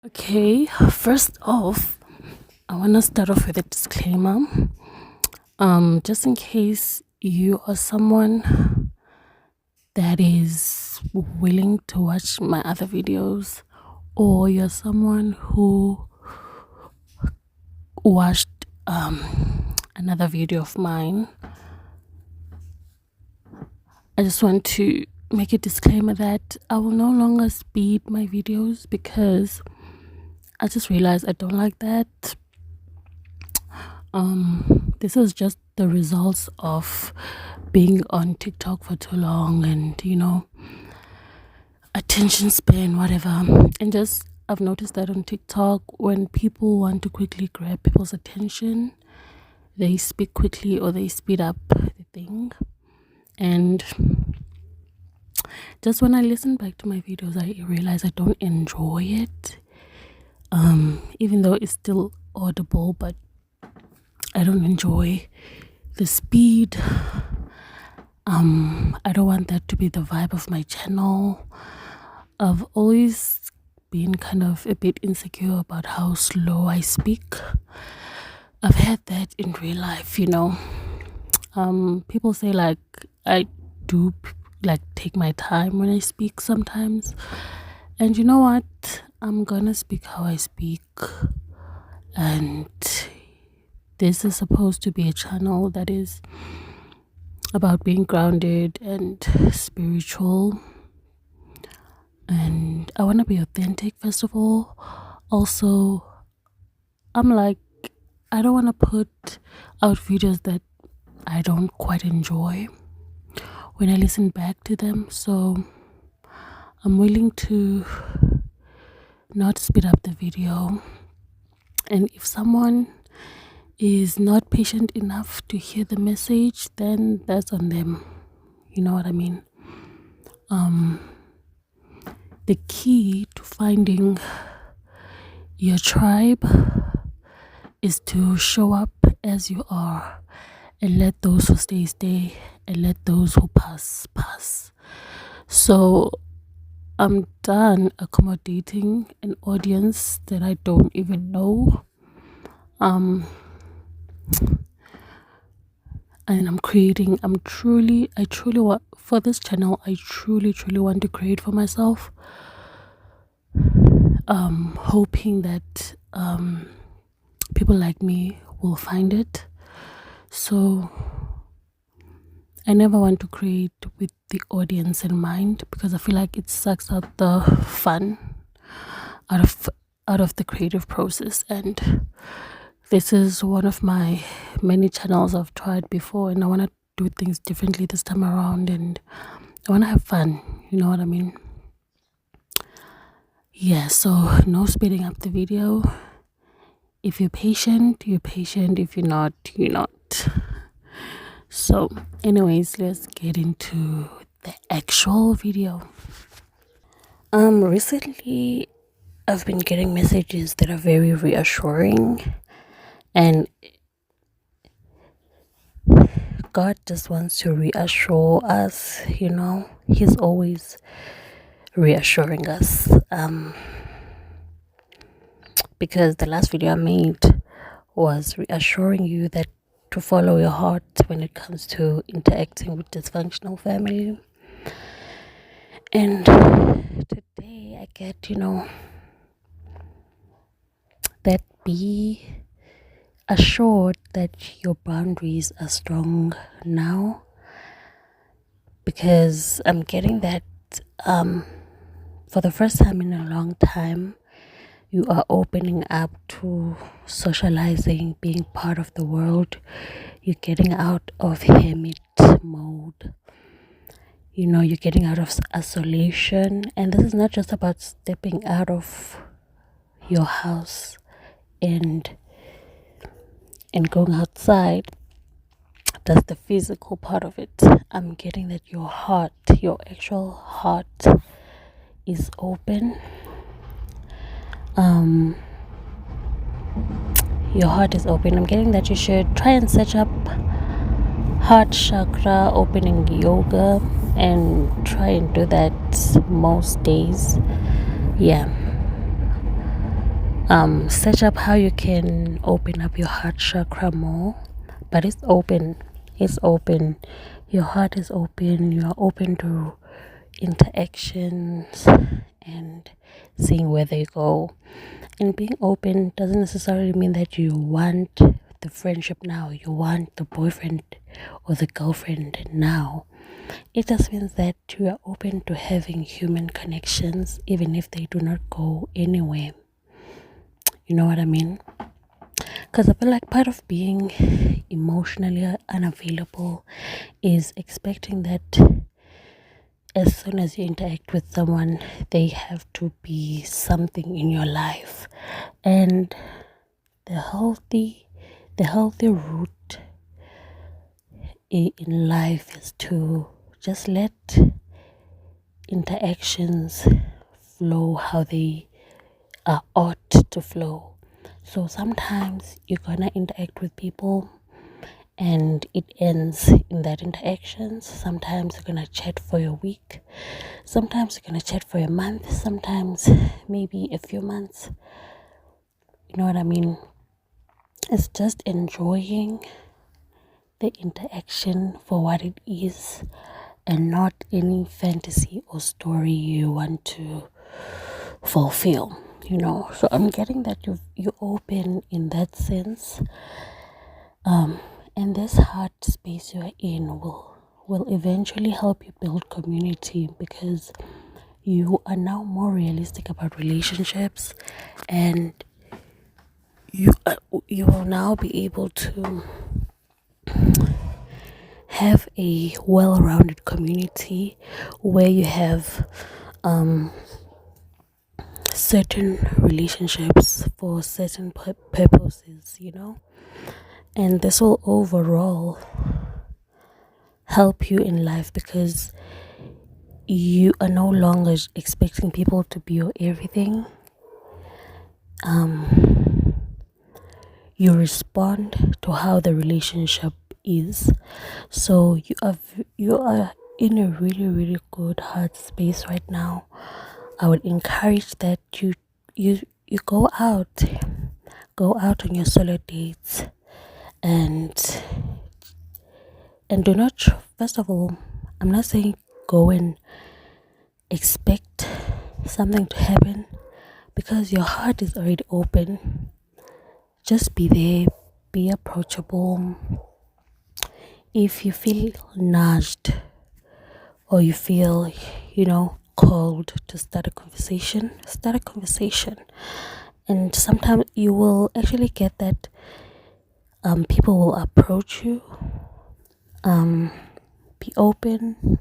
Okay, first off, I want to start off with a disclaimer. Just in case you are someone that is willing to watch my other videos, or you're someone who watched another video of mine, I just want to make a disclaimer that I will no longer speed my videos because I just realized I don't like that. This is just the results of being on TikTok for too long and attention span, whatever. And just I've noticed that on TikTok, when people want to quickly grab people's attention, they speak quickly or they speed up the thing. And just when I listen back to my videos, I realize I don't enjoy it. Even though it's still audible, but I don't enjoy the speed. I don't want that to be the vibe of my channel. I've always been kind of a bit insecure about how slow I speak. I've had that in real life, people say like I do like take my time when I speak sometimes, and you know what, I'm gonna speak how I speak. And this is supposed to be a channel that is about being grounded and spiritual, and I want to be authentic first of all. Also, I'm like, I don't want to put out videos that I don't quite enjoy when I listen back to them, so I'm willing to not speed up the video. And if someone is not patient enough to hear the message, then that's on them. You know what I mean? The key to finding your tribe is to show up as you are and let those who stay, and let those who pass. So I'm done accommodating an audience that I don't even know. And I truly want, for this channel, I truly want to create for myself. Hoping that people like me will find it. So I never want to create with the audience in mind, because I feel like it sucks out the fun out of the creative process. And this is one of my many channels I've tried before, and I want to do things differently this time around, and I want to have fun. You know what I mean? Yeah, so no speeding up the video. If you're patient, you're patient. If you're not, you're not. So anyways, let's get into the actual video. Recently I've been getting messages that are very reassuring, and God just wants to reassure us. He's always reassuring us. Because the last video I made was reassuring you that to follow your heart when it comes to interacting with dysfunctional family. And today I get, that be assured that your boundaries are strong now, because I'm getting that for the first time in a long time, you are opening up to socializing, being part of the world. You're getting out of hermit mode. You're getting out of isolation. And this is not just about stepping out of your house and going outside. That's the physical part of it. I'm getting that your actual heart is open. Your heart is open. I'm getting that you should try and set up heart chakra opening yoga, and try and do that most days. Yeah, search up how you can open up your heart chakra more. But it's open, your heart is open, you're open to interactions and seeing where they go. And being open doesn't necessarily mean that you want the friendship now, you want the boyfriend or the girlfriend now. It just means that you are open to having human connections, even if they do not go anywhere. You know what I mean? Because I feel like part of being emotionally unavailable is expecting that as soon as you interact with someone, they have to be something in your life. And the healthy route in life is to just let interactions flow how they ought to flow. So sometimes you're gonna interact with people and it ends in that interaction. Sometimes you're gonna chat for a week, sometimes you're gonna chat for a month, sometimes maybe a few months. You know what I mean? It's just enjoying the interaction for what it is and not any fantasy or story you want to fulfill. So I'm getting that you open in that sense, and this heart space you're in will eventually help you build community, because you are now more realistic about relationships, and you will now be able to have a well-rounded community where you have certain relationships for certain purposes, and this will overall help you in life, because you are no longer expecting people to be your everything. You respond to how the relationship is. So you are in a really, really good heart space right now. I would encourage that you go out on your solo dates, and do not first of all, I'm not saying go and expect something to happen, because your heart is already open. Just be there, be approachable. If you feel nudged or you feel called to start a conversation, and sometimes you will actually get that people will approach you. Be open,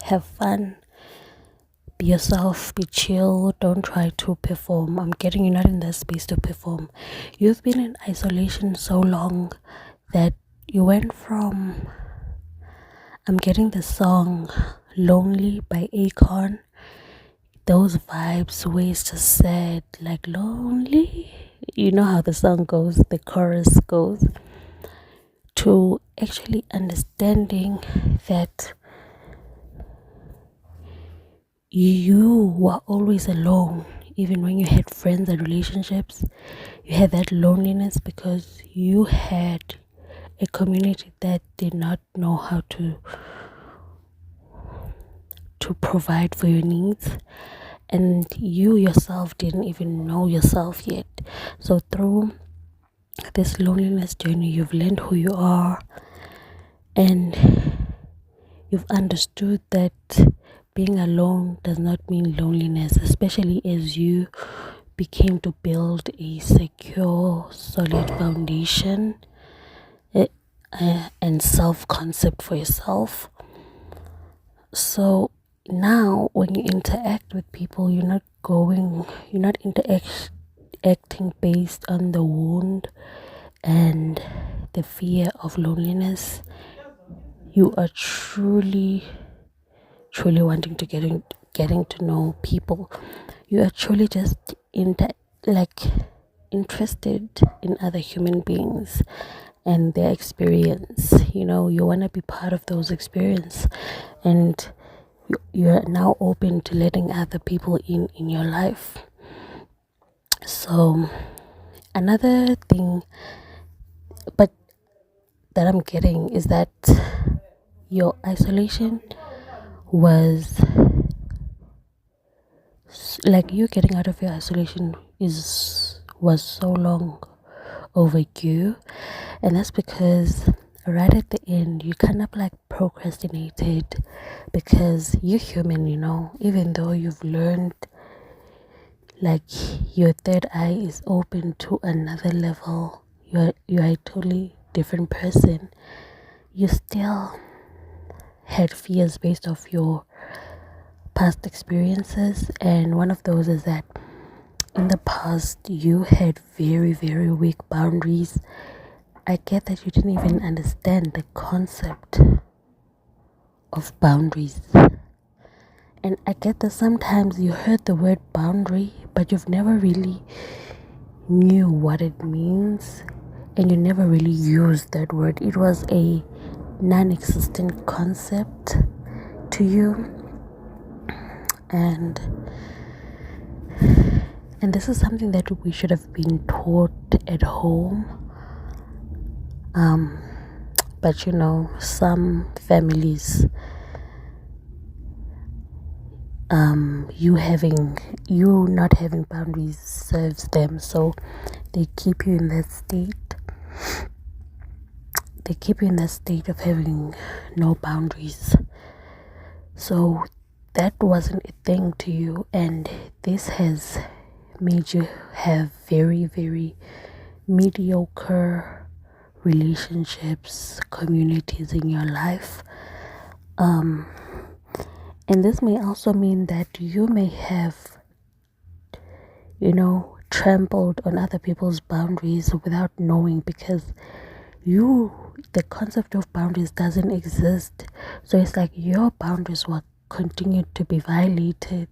have fun, be yourself, be chill, don't try to perform. I'm getting you're not in that space to perform. You've been in isolation so long that you went from, I'm getting the song Lonely by Akon, those vibes where it's just sad, like lonely. You know how the song goes, the chorus goes, to actually understanding that you were always alone. Even when you had friends and relationships, you had that loneliness because you had a community that did not know how to provide for your needs, and you yourself didn't even know yourself yet. So through this loneliness journey, you've learned who you are, and you've understood that being alone does not mean loneliness, especially as you became to build a secure, solid foundation and self-concept for yourself. So now when you interact with people, you're not interacting based on the wound and the fear of loneliness. You are truly wanting to getting to know people. You are truly just interested in other human beings and their experience. You want to be part of those experience, and you are now open to letting other people in your life. So Another thing, but that I'm getting is that your isolation was like you getting out of your isolation is was so long overdue, and that's because right at the end you kind of like procrastinated because you're human, even though you've learned like your third eye is open to another level, you're a totally different person. You still had fears based off your past experiences, and one of those is that in the past you had very, very weak boundaries. I get that you didn't even understand the concept of boundaries, and I get that sometimes you heard the word boundary but you've never really knew what it means, and you never really used that word. It was a non-existent concept to you, and this is something that we should have been taught at home. But some families, you not having boundaries serves them, so they keep you in that state. They keep you in that state of having no boundaries. So that wasn't a thing to you, and this has made you have very, very mediocre relationships, communities in your life. And this may also mean that you may have, trampled on other people's boundaries without knowing, because the concept of boundaries doesn't exist. So it's like your boundaries will continue to be violated,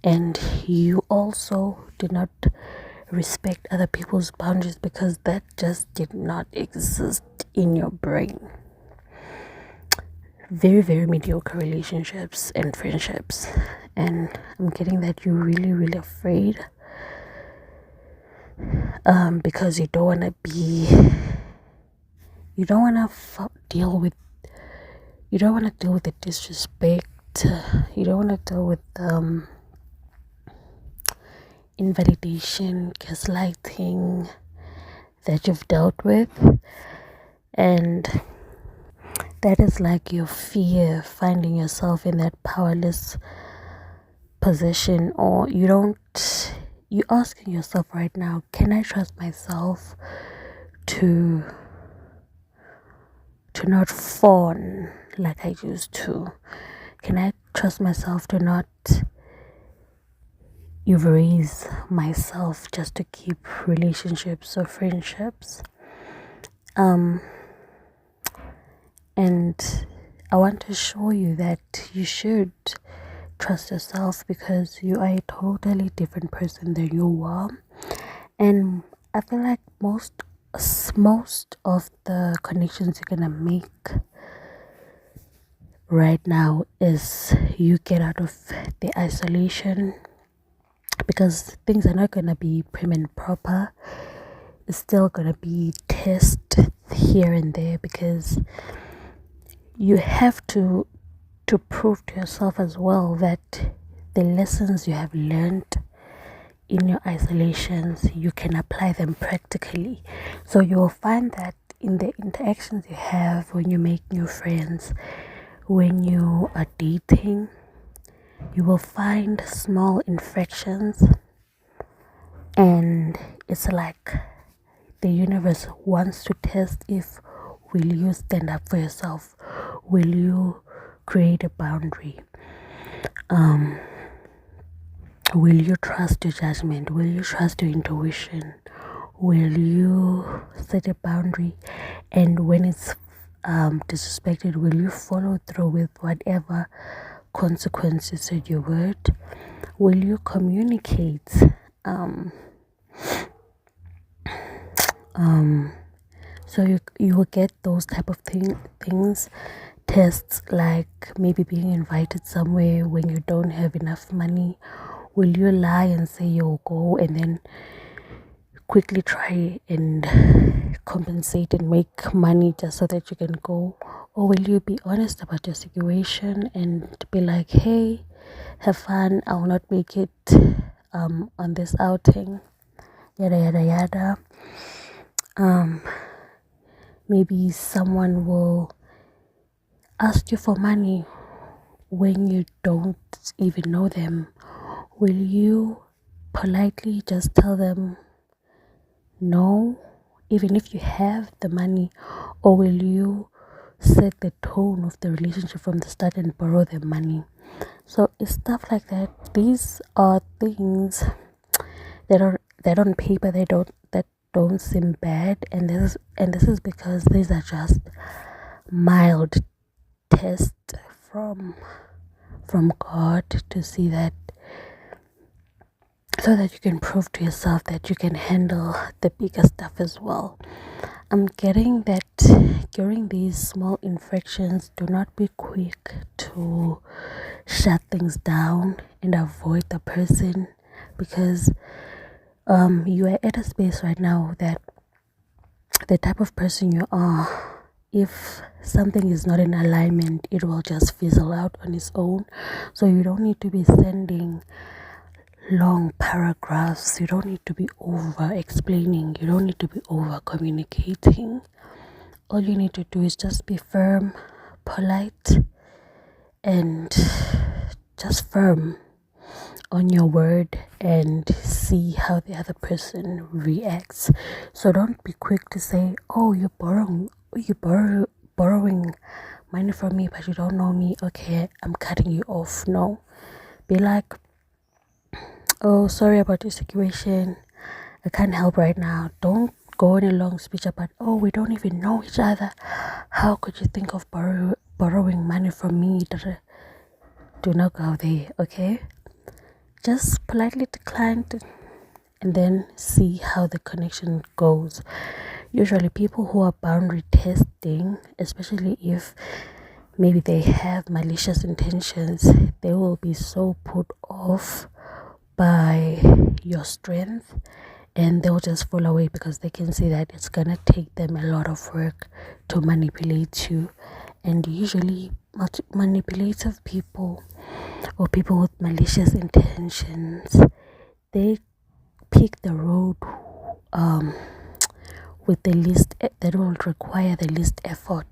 and you also did not respect other people's boundaries because that just did not exist in your brain. Very, very mediocre relationships and friendships, and I'm getting that you're really, really afraid, because you don't want to deal with the disrespect. You don't want to deal with invalidation, gaslighting that you've dealt with, and that is like your fear, finding yourself in that powerless position, or you're asking yourself right now, can I trust myself to not fawn like I used to? Can I trust myself to not erase myself just to keep relationships or friendships? And I want to show you that you should trust yourself, because you are a totally different person than you were. And I feel like most of the connections you're gonna make right now is you get out of the isolation, because things are not gonna be prim and proper. It's still gonna be test here and there, because you have to prove to yourself as well that the lessons you have learned in your isolations, you can apply them practically. So you will find that in the interactions you have when you make new friends, when you are dating, you will find small infractions, and it's like the universe wants to test if will you stand up for yourself, will you create a boundary, will you trust your judgment, will you trust your intuition, will you set a boundary, and when it's disrespected, will you follow through with whatever consequences said your word, will you communicate, so you will get those type of things, tests, like maybe being invited somewhere when you don't have enough money. Will you lie and say you'll go and then quickly try and compensate and make money just so that you can go? Or will you be honest about your situation and be like, hey, have fun, I will not make it on this outing, yada yada yada. Maybe someone will ask you for money when you don't even know them. Will you politely just tell them no, even if you have the money? Or will you set the tone of the relationship from the start and borrow the money? So it's stuff like that. These are things that on paper they don't seem bad, and this is because these are just mild tests from God to see that, so that you can prove to yourself that you can handle the bigger stuff as well. I'm getting that during these small infractions, do not be quick to shut things down and avoid the person, because you are at a space right now that the type of person you are, if something is not in alignment, it will just fizzle out on its own. So you don't need to be sending long paragraphs, you don't need to be over explaining, you don't need to be over communicating. All you need to do is just be firm, polite, and just firm on your word and see how the other person reacts. So don't be quick to say, oh, borrowing money from me, but you don't know me, okay, I'm cutting you off. No, be like, oh, sorry about your situation, I can't help right now. Don't go on a long speech about, oh, we don't even know each other, how could you think of borrowing money from me? Do not go there, okay? Just politely decline and then see how the connection goes. Usually people who are boundary testing, especially if maybe they have malicious intentions, they will be so put off by your strength, and they'll just fall away because they can see that it's gonna take them a lot of work to manipulate you. And usually manipulative people, or people with malicious intentions, they pick the road with the least, that will require the least effort,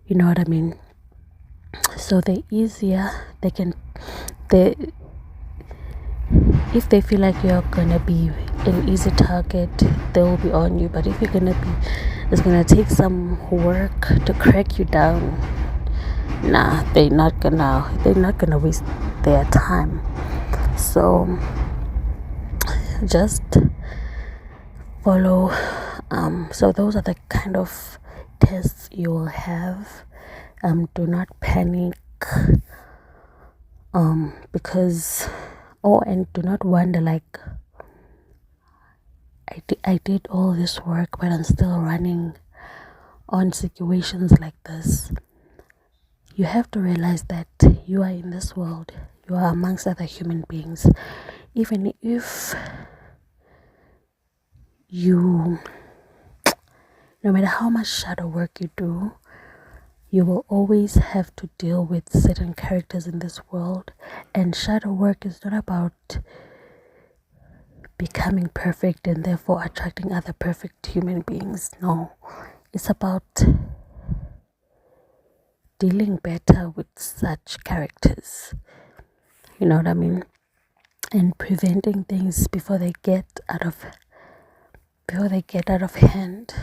you know what I mean? So the easier they can, they if they feel like you're gonna be an easy target, they will be on you. But if it's gonna take some work to crack you down, nah, they're not gonna waste their time. So just follow. So those are the kind of tests you will have. Do not panic. Because and do not wonder like, I did all this work but I'm still running on situations like this. You have to realize that you are in this world, you are amongst other human beings. Even if you, no matter how much shadow work you do, you will always have to deal with certain characters in this world. And shadow work is not about becoming perfect and therefore attracting other perfect human beings. No, it's about dealing better with such characters. You know what I mean? And preventing things before they get out of hand.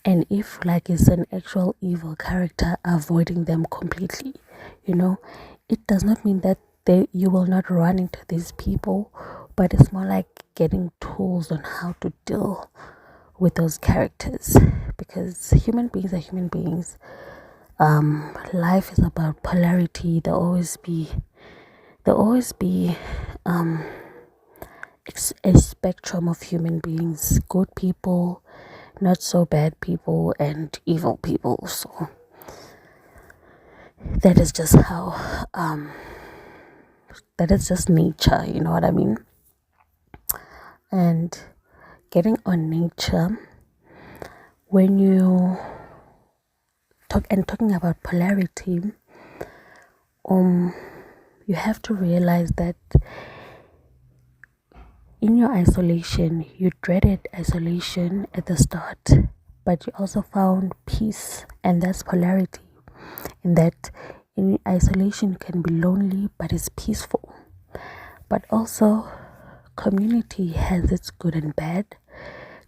And if like it's an actual evil character, avoiding them completely. It does not mean that you will not run into these people, but it's more like getting tools on how to deal with those characters, because human beings are human beings. Life is about polarity. There'll always be a spectrum of human beings, good people, not so bad people, and evil people. So that is just how that is just nature, you know what I mean? And getting on nature, when you talking about polarity, you have to realize that in your isolation, you dreaded isolation at the start, but you also found peace, and that's polarity. In that, in isolation can be lonely, but it's peaceful. But also, community has its good and bad.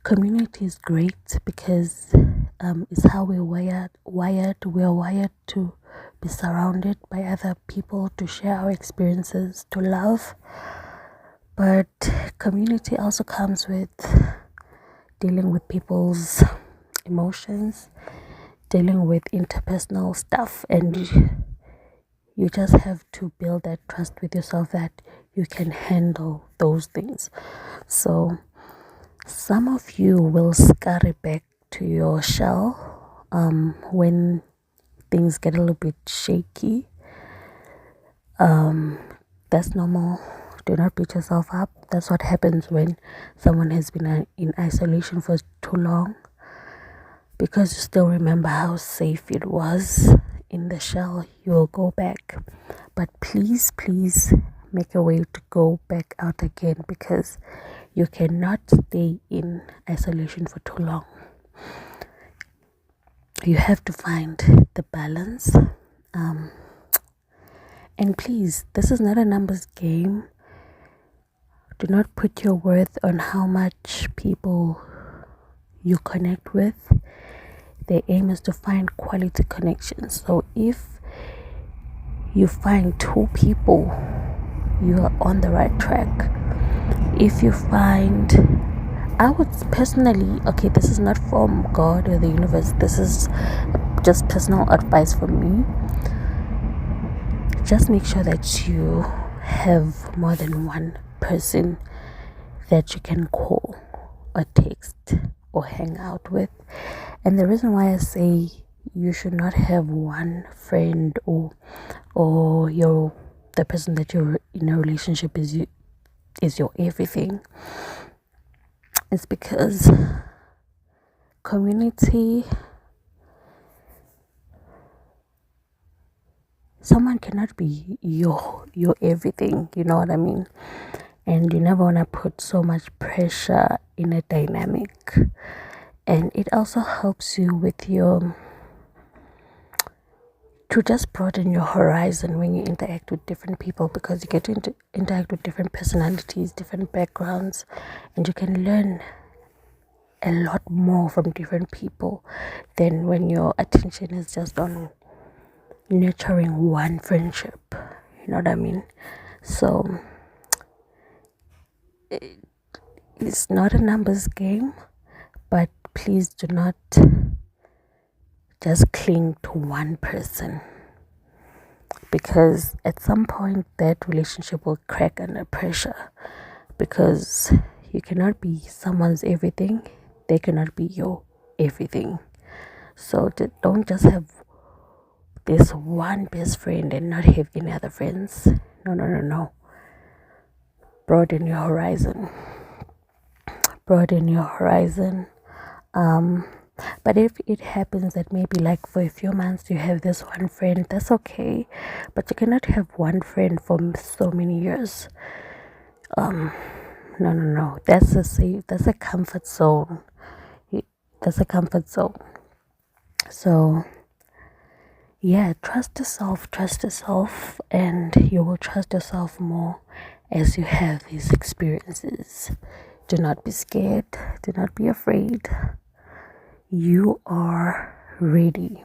Community is great because it's how we're wired. We are wired to be surrounded by other people, to share our experiences, to love. But community also comes with dealing with people's emotions, dealing with interpersonal stuff, and you just have to build that trust with yourself that you can handle those things. So some of you will scurry back to your shell when things get a little bit shaky. That's normal. Do not beat yourself up. That's what happens when someone has been in isolation for too long, because you still remember how safe it was in the shell. You will go back, but please make a way to go back out again, because you cannot stay in isolation for too long. You have to find the balance. And please, this is not a numbers game. Do not put your worth on how much people you connect with. The aim is to find quality connections. So if you find 2 people, you are on the right track. If you find, I would personally, okay, this is not from God or the universe, this is just personal advice from me. Just make sure that you have more than one person that you can call or text or hang out with. And the reason why I say you should not have one friend or the person that you're in a relationship is your everything, is because community, someone cannot be your everything, you know what I mean? And you never want to put so much pressure in a dynamic. And it also helps you with to just broaden your horizon when you interact with different people, because you get to interact with different personalities, different backgrounds, and you can learn a lot more from different people than when your attention is just on nurturing one friendship. You know what I mean? So it's not a numbers game, but please do not just cling to one person, because at some point that relationship will crack under pressure, because you cannot be someone's everything, they cannot be your everything. So don't just have this one best friend and not have any other friends. No. Broaden your horizon. But if it happens that maybe like for a few months you have this one friend, that's okay. But you cannot have one friend for so many years. No. That's a comfort zone. That's a comfort zone. So yeah, trust yourself, and you will trust yourself more as you have these experiences. Do not be scared. Do not be afraid. You are ready.